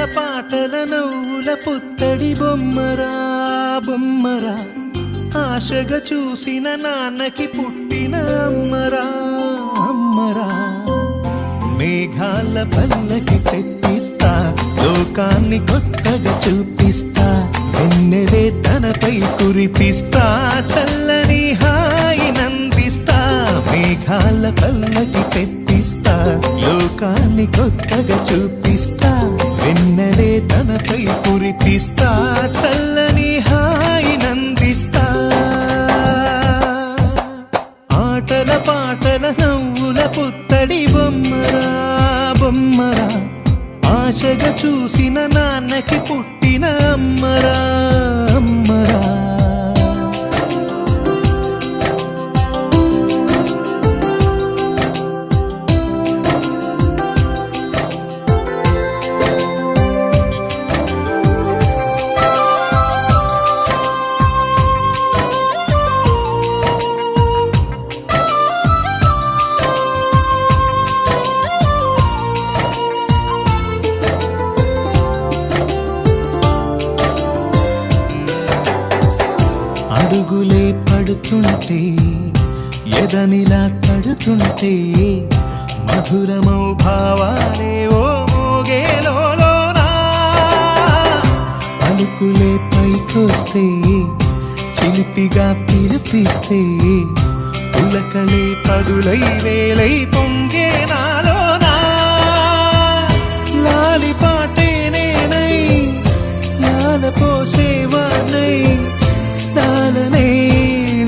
పాటల నవ్వుల పుత్తడి బొమ్మరా బొమ్మరా, ఆశగా చూసిన నాన్నకి పుట్టిన అమ్మరా అమ్మరా. మేఘాల పల్లకి తెప్పిస్తా, లోకాన్ని కొత్తగా చూపిస్తా, వెన్నెలే తనపై కురిపిస్తా, చల్లని హాయినందిస్తా. మేఘాల పల్లకి తెప్పిస్తా, లోకాన్ని కొత్తగా చూపిస్తా, వెన్నెలే తనపై కురిపిస్తా, చల్లని హాయినందిస్తా. ఆటల పాటల నవ్వుల పుత్తడి బొమ్మరా బొమ్మరా, ఆశగా చూసిన నాన్నకి పుట్టిన అమ్మరా అమ్మరా. అడుగులే పడుతుంటే, ఎదనిలా తడుతుంటే, మధురమౌ భావాలే ఓ మోగేలోనా. పలుకులే పైకొస్తే, చిలిపిగా పిలిపిస్తే, పులకలే పదులై వేలై పొంగే నాలోనా. లాలి పాటే నేనై లాల పోసేవాణ్ణై, నాలనే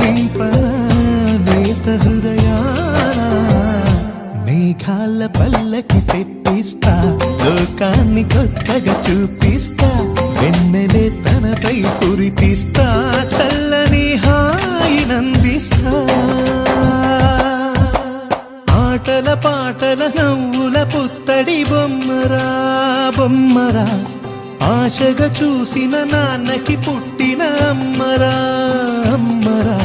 నింపనేత హృదయాన. మేఘాల పల్లకి తెప్పిస్తా, లోకాన్ని కొత్తగా చూపిస్తా, వెన్నెలే తనపై కురిపిస్తా, చల్లని హాయినందిస్తా. ఆటల పాటల నవ్వుల పుత్తడి బొమ్మరా బొమ్మరా, ఆశగా చూసిన నాన్నకి పుట్టిన అమ్మరా అమ్మరా.